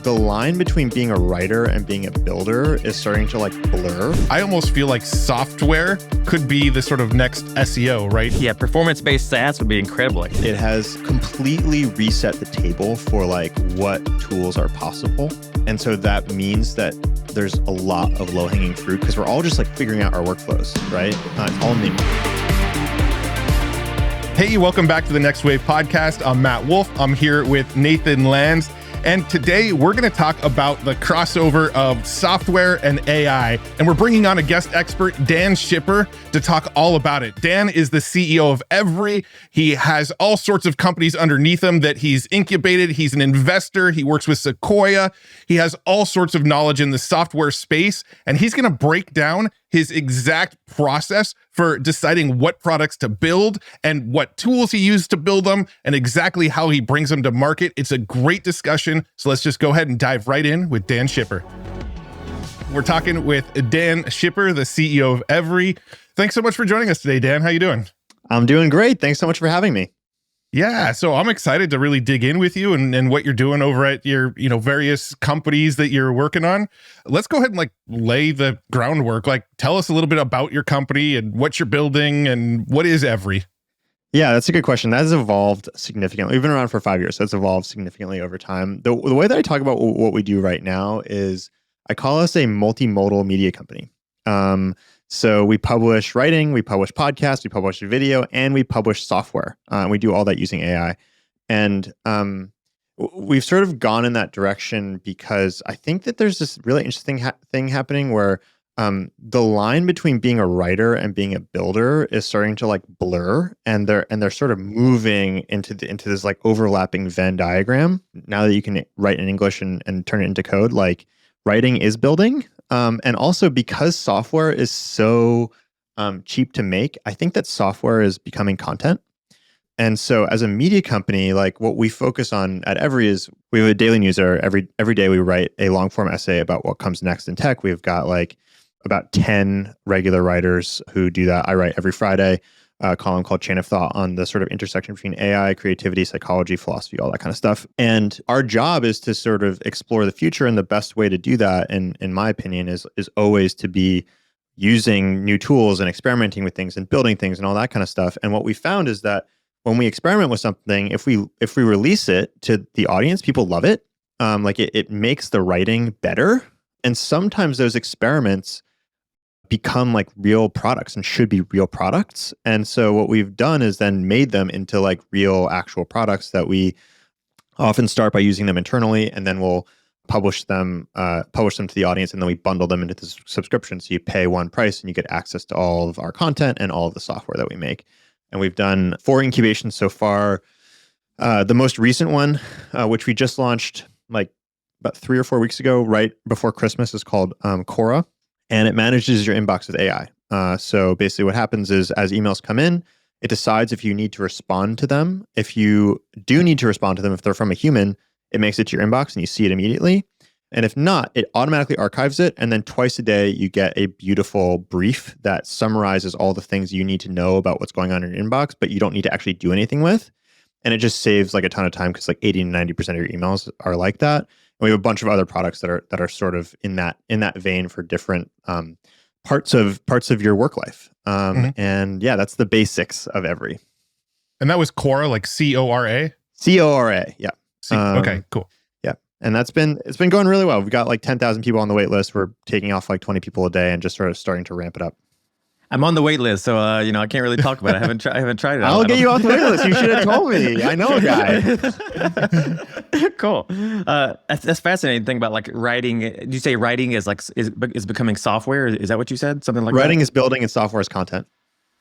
the line between being a writer and being a builder is starting to blur. I almost feel like software could be the sort of next SEO, right? Yeah, performance-based SaaS would be incredible. It has completely reset the table for what tools are possible. And so that means that there's a lot of low-hanging fruit because we're all just figuring out our workflows, right? It's all new. Hey, welcome back to the Next Wave podcast. I'm Matt Wolf. I'm here with Nathan Lands. And today we're going to talk about the crossover of software and AI. And we're bringing on a guest expert, Dan Schipper, to talk all about it. Dan is the CEO of Every. He has all sorts of companies underneath him that he's incubated. He's an investor. He works with Sequoia. He has all sorts of knowledge in the software space. And he's going to break down his exact process for deciding what products to build and what tools he used to build them and exactly how he brings them to market. It's a great discussion. So let's just go ahead and dive right in with Dan Schipper. We're talking with Dan Schipper, the CEO of Every. Thanks so much for joining us today, Dan. How you doing? I'm doing great. Thanks so much for having me. Yeah, so I'm excited to really dig in with you and what you're doing over at your various companies that you're working on. Let's go ahead and lay the groundwork. Tell us a little bit about your company and what you're building and what is Every. Yeah, that's a good question. That has evolved significantly. We've been around for 5 years, so it's evolved significantly over time. The way that I talk about what we do right now is I call us a multimodal media company. So we publish writing, we publish podcasts, we publish video, and we publish software. We do all that using AI. And we've sort of gone in that direction because I think that there's this really interesting thing happening where the line between being a writer and being a builder is starting to blur, and they're sort of moving into this overlapping Venn diagram. Now that you can write in English and turn it into code, writing is building. And also because software is so cheap to make, I think that software is becoming content. And so as a media company, what we focus on at Every is we have a daily newsletter. Every day we write a long form essay about what comes next in tech. We've got about 10 regular writers who do that. I write every Friday a column called Chain of Thought on the sort of intersection between AI, creativity, psychology, philosophy, all that kind of stuff. And our job is to sort of explore the future, and the best way to do that, in my opinion, is always to be using new tools and experimenting with things and building things and all that kind of stuff. And what we found is that when we experiment with something, if we release it to the audience, people love it. It makes the writing better. And sometimes those experiments become real products and should be real products. And so what we've done is then made them into real actual products that we often start by using them internally, and then we'll publish them to the audience, and then we bundle them into the subscription. So you pay one price and you get access to all of our content and all of the software that we make. And we've done 4 incubations so far. The most recent one, which we just launched about 3 or 4 weeks ago, right before Christmas, is called Cora. And it manages your inbox with AI. So basically what happens is as emails come in, it decides if you need to respond to them. If you do need to respond to them, if they're from a human, it makes it to your inbox and you see it immediately. And if not, it automatically archives it. And then twice a day, you get a beautiful brief that summarizes all the things you need to know about what's going on in your inbox, but you don't need to actually do anything with. And it just saves a ton of time because 80 to 90% of your emails are like that. And we have a bunch of other products that are sort of in that vein for different parts of your work life. And yeah, that's the basics of Every. And that was Cora, C-O-R-A? C-O-R-A, yeah. Okay, cool. Yeah, and it's been going really well. We've got 10,000 people on the wait list. We're taking off 20 people a day and just sort of starting to ramp it up. I'm on the wait list, so I can't really talk about it. I haven't tried it. I'll get you off the wait list. You should have told me. I know a guy. Cool. That's fascinating thing about writing. Did you say writing is becoming software? Is that what you said? Something like writing that? is building and software is content.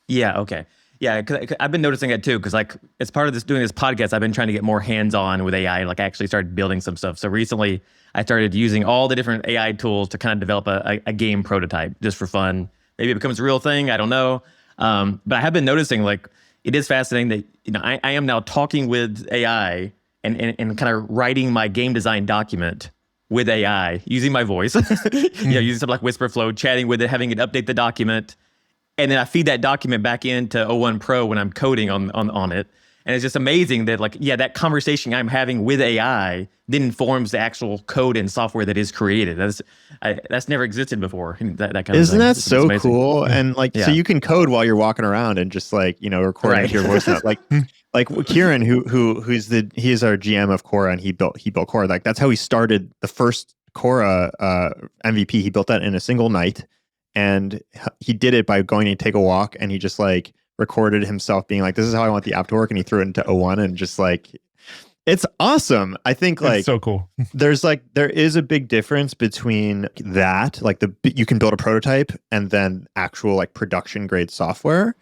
Yeah. Okay. Yeah, because I've been noticing it too. Because as part of doing this podcast, I've been trying to get more hands-on with AI. I actually started building some stuff. So recently, I started using all the different AI tools to kind of develop a game prototype just for fun. Maybe it becomes a real thing. I don't know. But I have been noticing it is fascinating that I am now talking with AI and kind of writing my game design document with AI using my voice. Using something like Whisperflow, chatting with it, having it update the document. And then I feed that document back into O1 Pro when I'm coding on it. And it's just amazing that like, yeah, that conversation I'm having with AI then informs the actual code and software that is created. That's never existed before. That kind Isn't of thing. that It's so amazing. cool? And like, so Yeah. you can code while you're walking around and just like, record Right. into your voice note. Like Kieran, he is our GM of Quora, and he built Quora. Like that's how he started the first Quora MVP. He built that in a single night, and he did it by going to take a walk, and he just like recorded himself being like, "This is how I want the app to work," and he threw it into O1, and just like, it's awesome. I think like It's so cool. there is a big difference between that, like you can build a prototype and then actual like production grade software.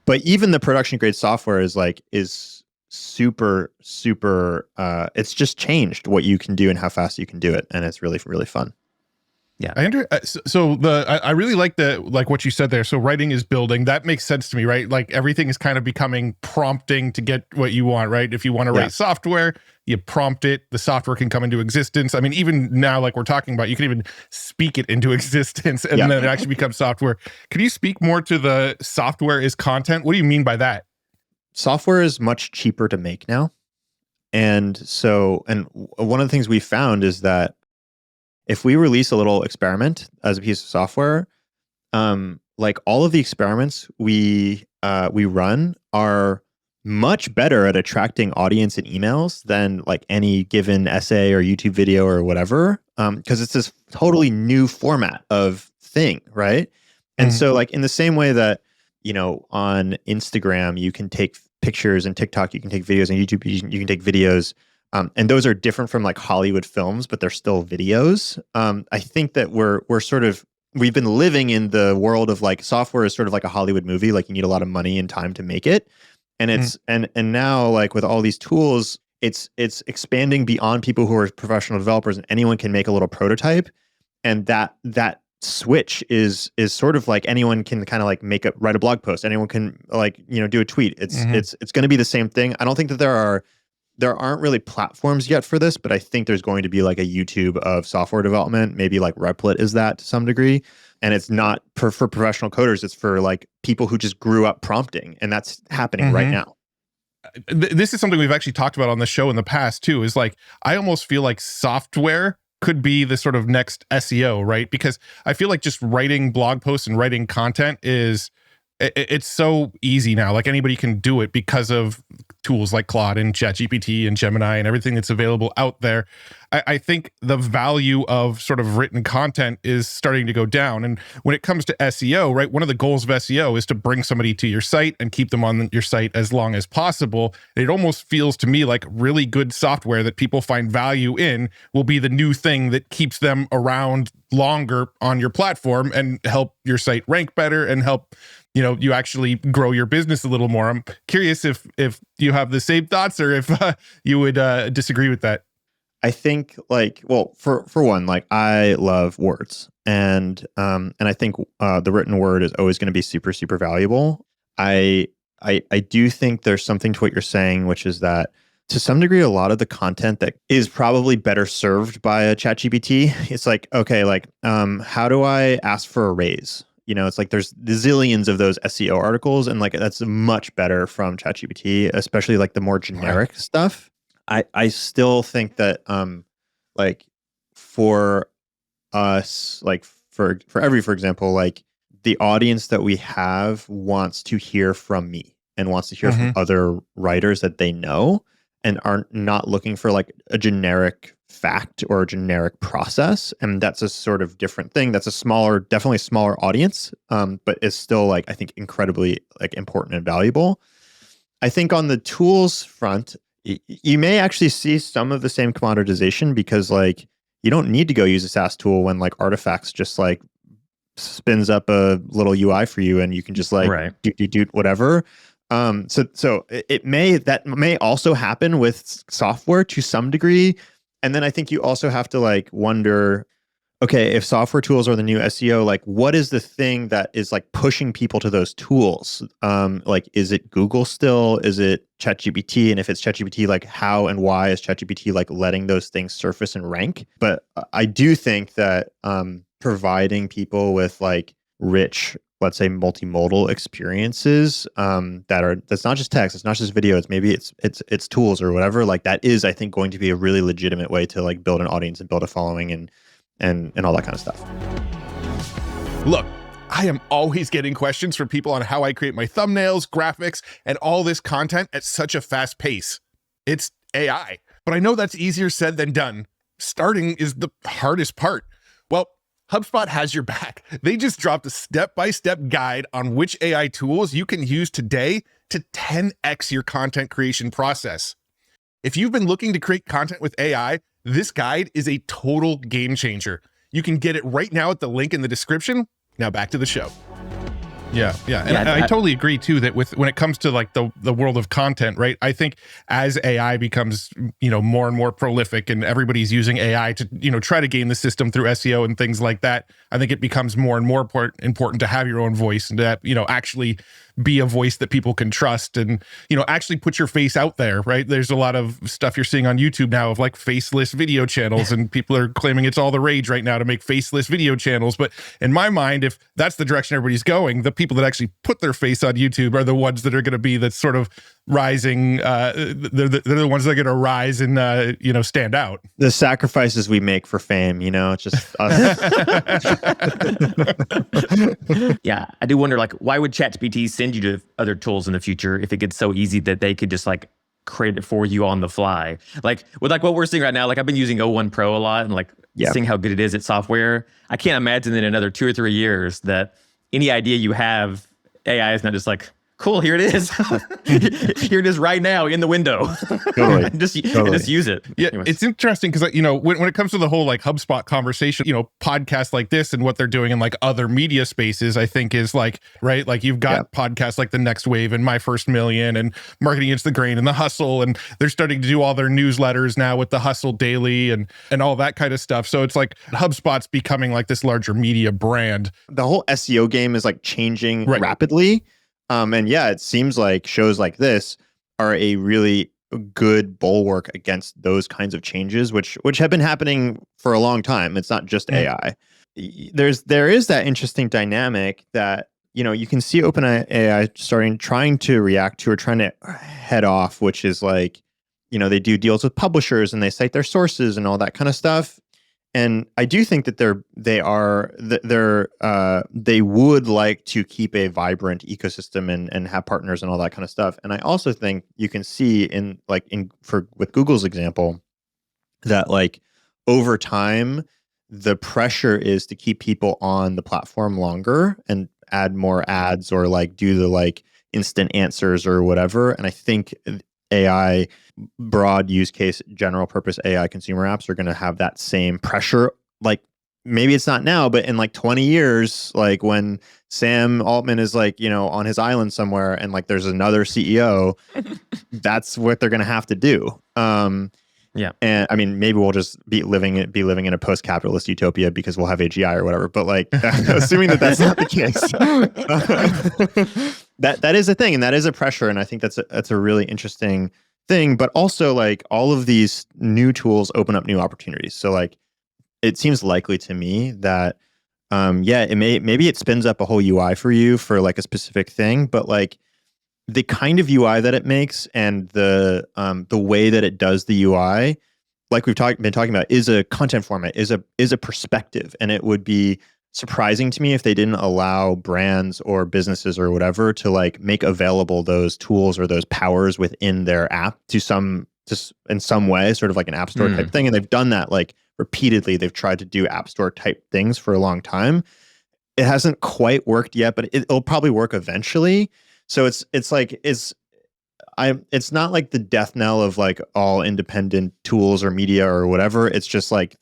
But even the production grade software is super, super, it's just changed what you can do and how fast you can do it. And it's really, really fun. Yeah. I really like what you said there. So writing is building. That makes sense to me, right? Like everything is kind of becoming prompting to get what you want, right? If you want to write software, you prompt it, the software can come into existence. I mean, even now, like we're talking about, you can even speak it into existence and then it actually becomes software. Can you speak more to the software is content? What do you mean by that? Software is much cheaper to make now. And one of the things we found is that if we release a little experiment as a piece of software, like all of the experiments we run are much better at attracting audience and emails than like any given essay or YouTube video or whatever, because it's this totally new format of thing, right? And so like in the same way that, on Instagram, you can take pictures, and TikTok, you can take videos, and YouTube, you can take videos. And those are different from like Hollywood films, but they're still videos. I think that we've been living in the world of like software is sort of like a Hollywood movie. Like you need a lot of money and time to make it. And it's, and now like with all these tools, it's expanding beyond people who are professional developers, and anyone can make a little prototype. And that switch is sort of like anyone can kind of like write a blog post. Anyone can like, do a tweet. It's going to be the same thing. I don't think that there aren't really platforms yet for this, but I think there's going to be like a YouTube of software development. Maybe like Replit is that to some degree. And it's not for professional coders. It's for like people who just grew up prompting. And that's happening right now. This is something we've actually talked about on the show in the past too, is like, I almost feel like software could be the sort of next SEO, right? Because I feel like just writing blog posts and writing content it's so easy now. Like anybody can do it because of tools like Claude and ChatGPT and Gemini and everything that's available out there. I think the value of sort of written content is starting to go down. And when it comes to SEO, right, one of the goals of SEO is to bring somebody to your site and keep them on your site as long as possible. It almost feels to me like really good software that people find value in will be the new thing that keeps them around longer on your platform and help your site rank better and help you actually grow your business a little more. I'm curious if you have the same thoughts or if you would disagree with that. I think like, well, for one, like I love words, and I think the written word is always going to be super, super valuable. I do think there's something to what you're saying, which is that to some degree, a lot of the content that is probably better served by a ChatGPT, it's like, okay, like how do I ask for a raise? It's like there's zillions of those SEO articles, and like that's much better from ChatGPT, especially like the more generic stuff. I still think that like for us, like for example, like the audience that we have wants to hear from me and wants to hear from other writers that they know, and are not looking for like a generic fact or a generic process. And that's a sort of different thing. That's definitely a smaller audience, but it's still like, I think incredibly like important and valuable. I think on the tools front, you may actually see some of the same commoditization, because like you don't need to go use a SaaS tool when like Artifacts just like spins up a little UI for you, and you can just like do whatever. So that may also happen with software to some degree. And then I think you also have to like wonder, okay, if software tools are the new SEO, like what is the thing that is like pushing people to those tools? Like, is it Google still? Is it ChatGPT? And if it's ChatGPT, like how and why is ChatGPT like letting those things surface and rank? But I do think that providing people with like rich let's say multimodal experiences that's not just text, it's not just video, it's tools or whatever, like that is, I think, going to be a really legitimate way to like build an audience and build a following and all that kind of stuff. Look, I am always getting questions from people on how I create my thumbnails, graphics, and all this content at such a fast pace. It's AI, but I know that's easier said than done. Starting is the hardest part. Well, HubSpot has your back. They just dropped a step-by-step guide on which AI tools you can use today to 10x your content creation process. If you've been looking to create content with AI, this guide is a total game changer. You can get it right now at the link in the description. Now back to the show. Yeah. And I totally agree too that when it comes to like the world of content, right? I think as AI becomes, more and more prolific and everybody's using AI to, try to game the system through SEO and things like that, I think it becomes more and more important to have your own voice and to, actually be a voice that people can trust and, actually put your face out there, right? There's a lot of stuff you're seeing on YouTube now of like faceless video channels and people are claiming it's all the rage right now to make faceless video channels. But in my mind, if that's the direction everybody's going, the people that actually put their face on YouTube are the ones that are going to be that sort of rising. They're the ones that are going to rise and, stand out. The sacrifices we make for fame, just us. Yeah, I do wonder, like, why would ChatGPT send you to other tools in the future if it gets so easy that they could just like create it for you on the fly? Like with like what we're seeing right now, like I've been using O1 Pro a lot and like seeing how good it is at software. I can't imagine that in another 2 or 3 years that any idea you have, AI is not just like, cool, here it is. Here it is right now in the window. Totally. just use it. Yeah, Anyways. It's interesting because, when it comes to the whole like HubSpot conversation, podcasts like this and what they're doing in like other media spaces, I think is like, right? Like you've got podcasts like The Next Wave and My First Million and Marketing Against the Grain and The Hustle. And they're starting to do all their newsletters now with The Hustle Daily and all that kind of stuff. So it's like HubSpot's becoming like this larger media brand. The whole SEO game is like changing rapidly. And it seems like shows like this are a really good bulwark against those kinds of changes, which have been happening for a long time. It's not just AI. There is that interesting dynamic that, you can see OpenAI trying to react to or trying to head off, which is like, they do deals with publishers and they cite their sources and all that kind of stuff. And I do think that they would like to keep a vibrant ecosystem and have partners and all that kind of stuff. And I also think you can see with Google's example that like over time the pressure is to keep people on the platform longer and add more ads or like do the like instant answers or whatever. And I think AI broad use case, general purpose AI consumer apps are going to have that same pressure. Like maybe it's not now, but in like 20 years, like when Sam Altman is like, on his island somewhere and like there's another CEO, that's what they're going to have to do. Yeah. And I mean, maybe we'll just be living in a post-capitalist utopia because we'll have AGI or whatever. But like, assuming that that's not the case, that is a thing, and that is a pressure. And I think that's a really interesting thing. But also, like, all of these new tools open up new opportunities. So like, it seems likely to me that maybe it spins up a whole UI for you for like a specific thing, but like the kind of UI that it makes and the way that it does the UI, like we've been talking about, is a content format, is a perspective. And it would be surprising to me if they didn't allow brands or businesses or whatever to like make available those tools or those powers within their app just in some way, sort of like an app store type thing. And they've done that like repeatedly. They've tried to do app store type things for a long time. It hasn't quite worked yet, but it'll probably work eventually. So it's not like the death knell of like all independent tools or media or whatever. It's just like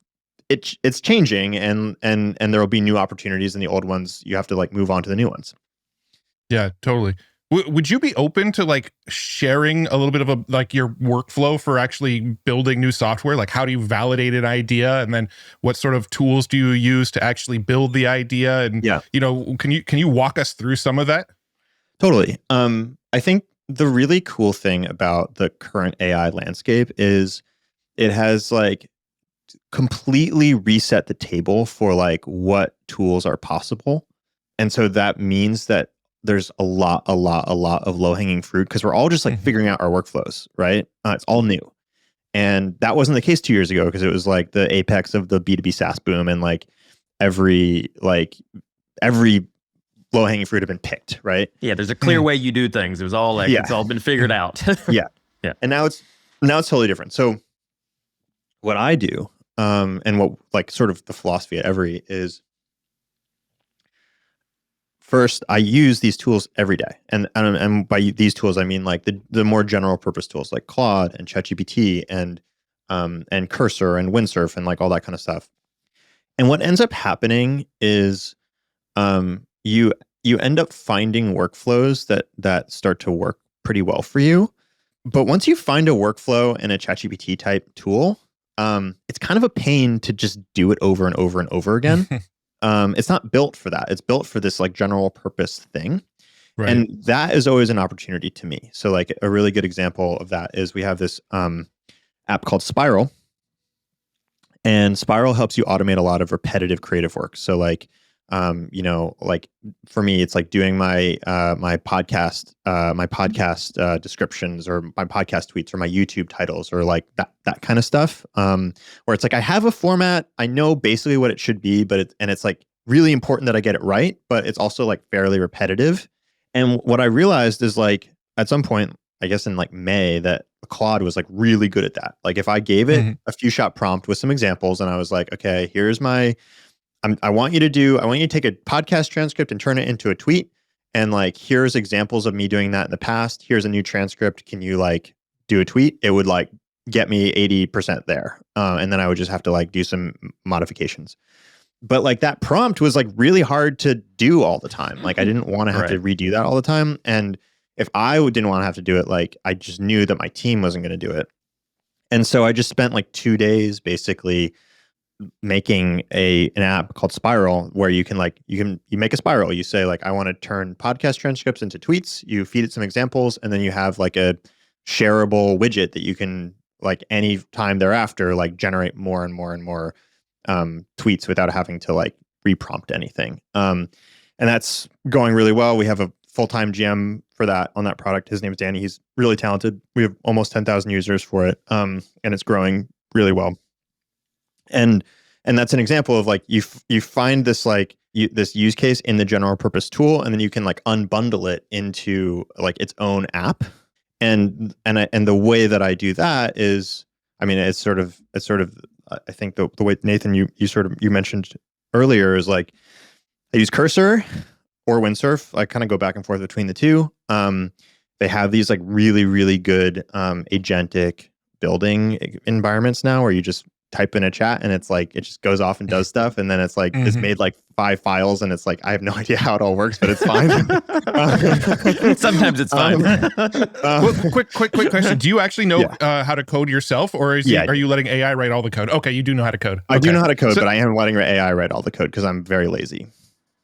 it's changing and there will be new opportunities, and the old ones you have to like move on to the new ones. Yeah, totally. Would you be open to like sharing a little bit of like your workflow for actually building new software? Like how do you validate an idea, and then what sort of tools do you use to actually build the idea? And can you walk us through some of that? Totally. I think the really cool thing about the current AI landscape is it has like completely reset the table for like what tools are possible. And so that means that there's a lot of low-hanging fruit because we're all just like figuring out our workflows, right? It's all new. And that wasn't the case 2 years ago because it was like the apex of the B2B SaaS boom, and like every low-hanging fruit had been picked, right? Yeah, there's a clear way you do things. It was all like, it's all been figured out. Yeah. Yeah. And now it's totally different. So what I do, and what like sort of the philosophy at Every is, first, I use these tools every day. And by these tools, I mean like the more general purpose tools like Claude and ChatGPT and Cursor and Windsurf and like all that kind of stuff. And what ends up happening is you end up finding workflows that start to work pretty well for you. But once you find a workflow in a ChatGPT type tool, it's kind of a pain to just do it over and over and over again. It's not built for that. It's built for this like general purpose thing. Right. And that is always an opportunity to me. So like a really good example of that is we have this app called Spiral. And Spiral helps you automate a lot of repetitive creative work. So like, like for me, it's like doing my podcast descriptions or my podcast tweets or my YouTube titles or like that kind of stuff. Where it's like I have a format, I know basically what it should be, but it's like really important that I get it right, but it's also like fairly repetitive. And what I realized is like at some point, I guess in like May, that Claude was like really good at that. Like if I gave it a few shot prompt with some examples and I was like, okay, here's my I want you to take a podcast transcript and turn it into a tweet. And like, here's examples of me doing that in the past. Here's a new transcript. Can you like do a tweet? It would like get me 80% there. And then I would just have to like do some modifications. But like that prompt was like really hard to do all the time. Like I didn't want to have to redo that all the time. And if I didn't want to have to do it, like I just knew that my team wasn't going to do it. And so I just spent like 2 days basically making an app called Spiral where you make a spiral. You say like, I want to turn podcast transcripts into tweets. You feed it some examples, and then you have like a shareable widget that you can like any time thereafter, like generate more and more and more tweets without having to like reprompt anything. And that's going really well. We have a full-time GM for that on that product. His name is Danny. He's really talented. We have almost 10,000 users for it. And it's growing really well. And that's an example of like you find this like this use case in the general purpose tool, and then you can like unbundle it into like its own app. And the way that I do that is, I mean, it's sort of I think the way Nathan you mentioned earlier is like I use Cursor or Windsurf. I kind of go back and forth between the two. They have these like really, really good agentic building environments now where you just type in a chat and it's like it just goes off and does stuff, and then it's like it's made like 5 files, and it's like I have no idea how it all works, but it's fine. Sometimes it's fine. Well, quick question: do you actually know how to code yourself, or are you letting AI write all the code? Okay, you do know how to code. I do know how to code, but I am letting AI write all the code because I'm very lazy.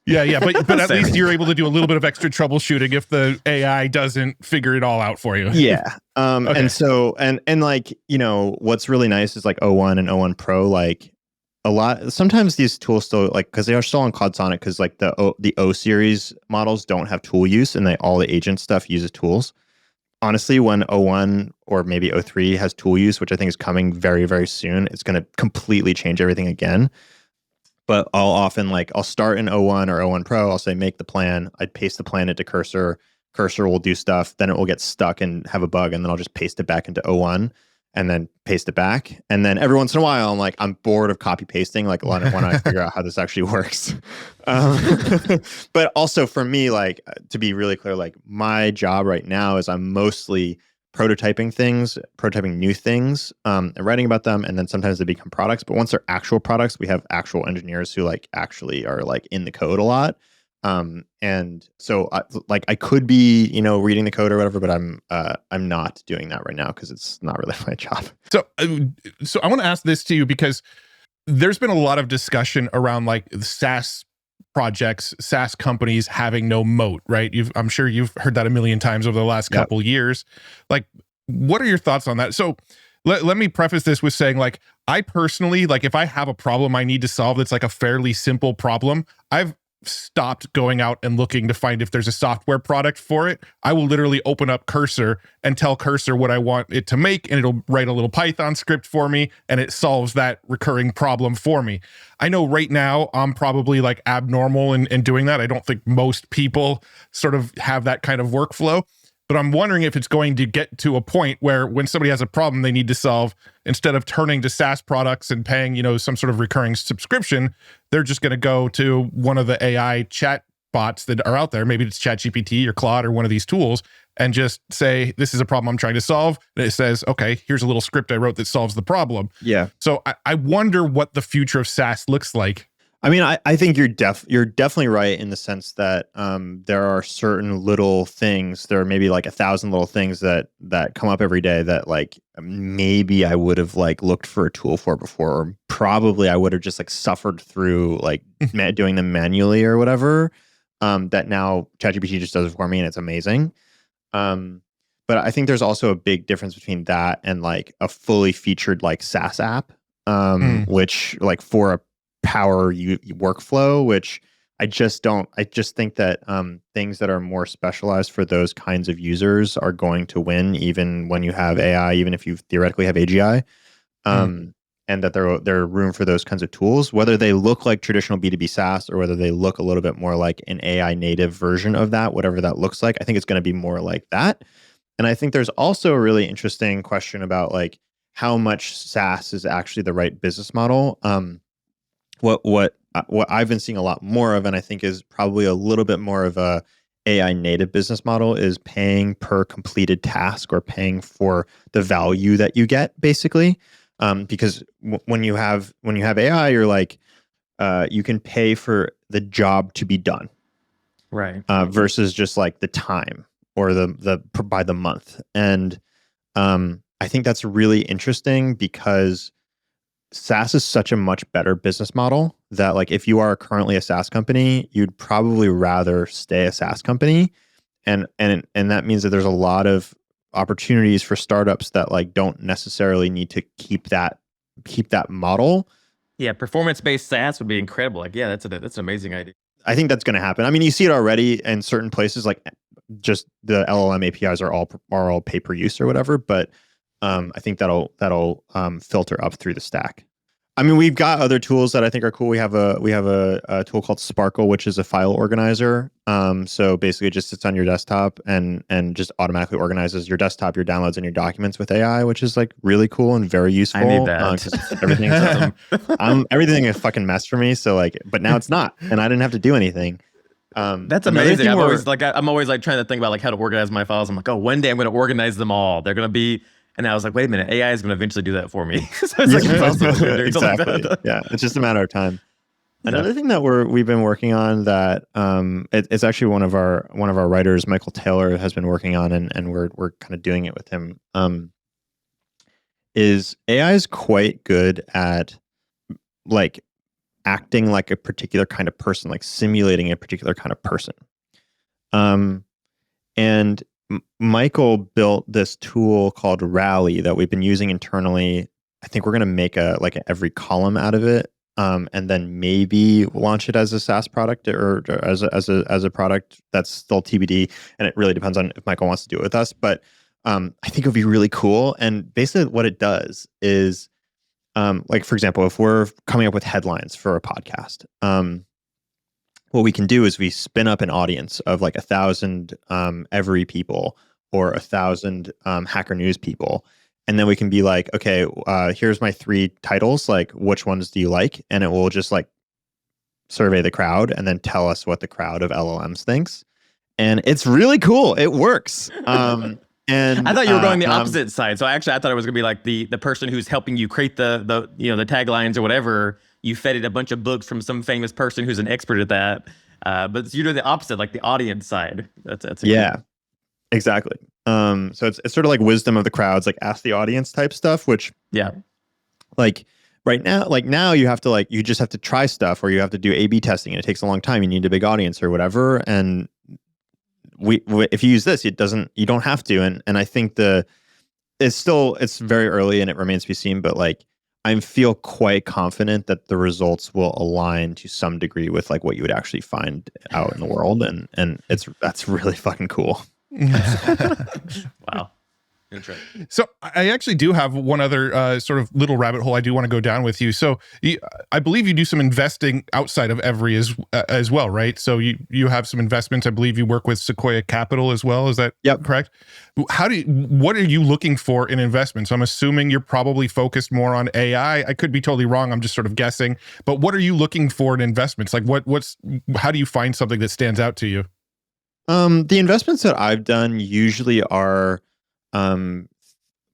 Yeah, but at least you're able to do a little bit of extra troubleshooting if the AI doesn't figure it all out for you. Yeah. Okay. And so, and like, you know, what's really nice is like O1 and O1 Pro, like sometimes these tools still like, cause they are still on Cloud Sonnet, cause like the O series models don't have tool use, and all the agent stuff uses tools. Honestly, when O1 or maybe O3 has tool use, which I think is coming very, very soon, it's going to completely change everything again. But I'll start in O1 or O1 Pro. I'll say, make the plan. I'd paste the plan into Cursor. Cursor will do stuff. Then it will get stuck and have a bug. And then I'll just paste it back into O1 and then paste it back. And then every once in a while, I'm bored of copy pasting. Like when I figure out how this actually works. But also for me, like to be really clear, like my job right now is I'm mostly prototyping new things, and writing about them, and then sometimes they become products. But once they're actual products, we have actual engineers who like actually are like in the code a lot. And so I could be, you know, reading the code or whatever, but I'm not doing that right now because it's not really my job. So I want to ask this to you because there's been a lot of discussion around like SaaS projects, SaaS companies having no moat, right? I'm sure you've heard that a million times over the last couple years. Like, what are your thoughts on that? So let me preface this with saying, like, I personally, like, if I have a problem I need to solve that's like a fairly simple problem, I've stopped going out and looking to find if there's a software product for it. I will literally open up Cursor and tell Cursor what I want it to make, and it'll write a little Python script for me, and it solves that recurring problem for me. I know right now I'm probably like abnormal in doing that. I don't think most people sort of have that kind of workflow. But I'm wondering if it's going to get to a point where when somebody has a problem they need to solve, instead of turning to SaaS products and paying, some sort of recurring subscription, they're just going to go to one of the AI chat bots that are out there. Maybe it's ChatGPT or Claude or one of these tools, and just say, this is a problem I'm trying to solve. And it says, okay, here's a little script I wrote that solves the problem. Yeah. So I wonder what the future of SaaS looks like. I mean, I think you're definitely right in the sense that there are certain little things. There are maybe like 1,000 little things that come up every day that like maybe I would have like looked for a tool for before, or probably I would have just like suffered through like doing them manually or whatever. That now ChatGPT just does it for me, and it's amazing. But I think there's also a big difference between that and like a fully featured like SaaS app, which like for a power workflow, which I just think that things that are more specialized for those kinds of users are going to win, even when you have AI, even if you theoretically have AGI, and that there are room for those kinds of tools, whether they look like traditional B2B SaaS or whether they look a little bit more like an AI native version of that, whatever that looks like. I think it's going to be more like that. And I think there's also a really interesting question about like how much SaaS is actually the right business model. What I've been seeing a lot more of, and I think is probably a little bit more of a AI native business model, is paying per completed task or paying for the value that you get, basically. Because when you have AI, you're like, you can pay for the job to be done, right? Versus just like the time or the by the month. And I think that's really interesting because SaaS is such a much better business model that like if you are currently a SaaS company, you'd probably rather stay a SaaS company. And that means that there's a lot of opportunities for startups that like don't necessarily need to keep that model. Yeah, performance-based SaaS would be incredible. Like, yeah, that's an amazing idea. I think that's going to happen. I mean, you see it already in certain places, like just the LLM APIs are all pay per use or whatever, but I think that'll filter up through the stack. I mean, we've got other tools that I think are cool. We have a tool called Sparkle, which is a file organizer. So basically, it just sits on your desktop and just automatically organizes your desktop, your downloads, and your documents with AI, which is like really cool and very useful. I need that. Everything is a fucking mess for me. So like, but now it's not, and I didn't have to do anything. That's amazing. I'm always like trying to think about like how to organize my files. I'm like, oh, one day I'm going to organize them all. They're going to be. And I was like, wait a minute, AI is going to eventually do that for me. So it's like exactly. Like yeah, it's just a matter of time. Another thing that we've been working on that it's actually one of our writers, Michael Taylor, has been working on, and we're kind of doing it with him. Is AI is quite good at like acting like a particular kind of person, like simulating a particular kind of person. And Michael built this tool called Rally that we've been using internally. I think we're going to make every column out of it, and then maybe launch it as a SaaS product or as a product that's still TBD. And it really depends on if Michael wants to do it with us. But I think it would be really cool. And basically, what it does is, like for example, if we're coming up with headlines for a podcast, what we can do is we spin up an audience of like 1,000 Every people or 1,000 Hacker News people. And then we can be like, okay, here's my 3 titles. Like, which ones do you like? And it will just like survey the crowd and then tell us what the crowd of LLMs thinks. And it's really cool. It works. And I thought you were going the opposite side. So I thought it was gonna be like the person who's helping you create the the taglines or whatever. You fed it a bunch of books from some famous person who's an expert at that. But you're doing the opposite, like the audience side. That's yeah, exactly. So it's sort of like wisdom of the crowds, like ask the audience type stuff, which like right now, you have to you just have to try stuff, or you have to do A/B testing, and it takes a long time. You need a big audience or whatever. And if you use this, you don't have to. And I think it's very early and it remains to be seen, but like I feel quite confident that the results will align to some degree with like what you would actually find out in the world, and that's really fucking cool. Wow. Interesting. So I actually do have one other sort of little rabbit hole I do want to go down with you. So I believe you do some investing outside of Every as well, right? So you have some investments. I believe you work with Sequoia Capital as well. Is that correct? What are you looking for in investments? I'm assuming you're probably focused more on AI. I could be totally wrong. I'm just sort of guessing. But what are you looking for in investments? Like how do you find something that stands out to you? The investments that I've done usually are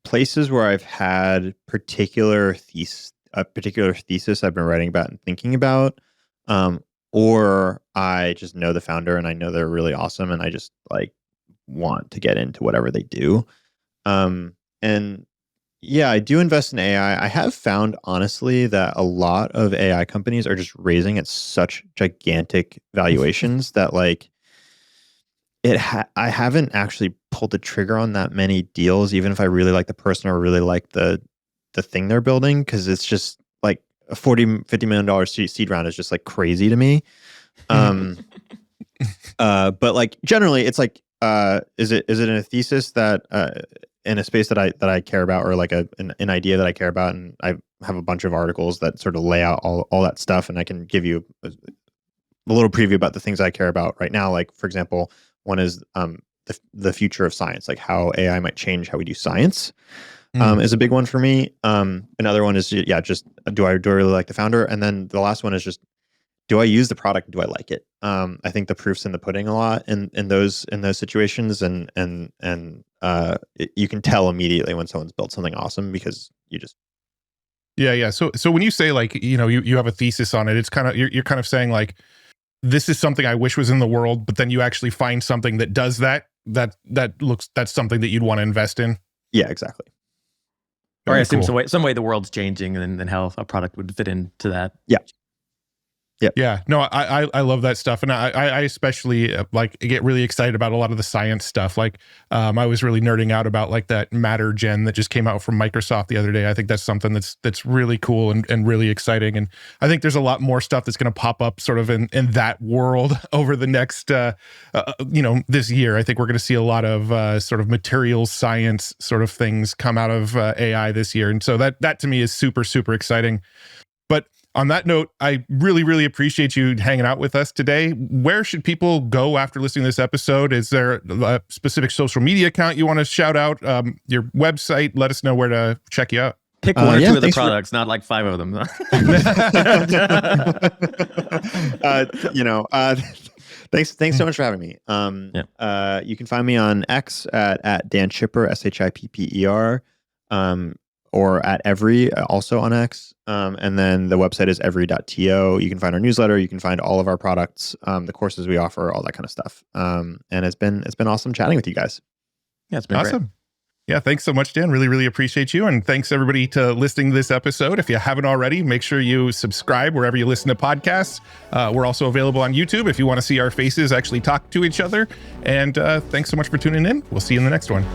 places where I've had a particular thesis I've been writing about and thinking about, or I just know the founder and I know they're really awesome and I just like want to get into whatever they do. And yeah, I do invest in AI. I have found honestly that a lot of AI companies are just raising at such gigantic valuations that like I haven't actually pulled the trigger on that many deals, even if I really like the person or really like the thing they're building, because it's just like a $50 million seed round is just like crazy to me. But like generally, it's like, is it in a thesis that in a space that I care about, or like an idea that I care about, and I have a bunch of articles that sort of lay out all that stuff, and I can give you a little preview about the things I care about right now. Like for example, one is the future of science, like how AI might change how we do science, is a big one for me. Another one is just do I really like the founder, and then the last one is just do I use the product? Do I like it? I think the proof's in the pudding a lot in those situations, and you can tell immediately when someone's built something awesome because you just yeah. So when you say like you have a thesis on it, it's kind of you're kind of saying like, this is something I wish was in the world, but then you actually find something that does that's something that you'd want to invest in. Yeah, exactly. Or I assume some way the world's changing, and then how a product would fit into that. Yeah. Yep. Yeah, no, I love that stuff, and I especially like get really excited about a lot of the science stuff. Like, I was really nerding out about like that Matter Gen that just came out from Microsoft the other day. I think that's something that's really cool and really exciting. And I think there's a lot more stuff that's going to pop up sort of in that world over the next this year. I think we're going to see a lot of sort of materials science sort of things come out of AI this year, and so that to me is super, super exciting. But on that note, I really, really appreciate you hanging out with us today. Where should people go after listening to this episode? Is there a specific social media account you want to shout out? Your website? Let us know where to check you out. Pick one or two of the products, not like 5 of them. Thanks so much for having me. You can find me on X at Dan Schipper, SHIPPER. Or at Every, also on X. And then the website is every.to. You can find our newsletter. You can find all of our products, the courses we offer, all that kind of stuff. And it's been awesome chatting with you guys. Yeah, it's been awesome. Great. Yeah, thanks so much, Dan. Really, really appreciate you. And thanks everybody to listening to this episode. If you haven't already, make sure you subscribe wherever you listen to podcasts. We're also available on YouTube if you want to see our faces actually talk to each other. And thanks so much for tuning in. We'll see you in the next one.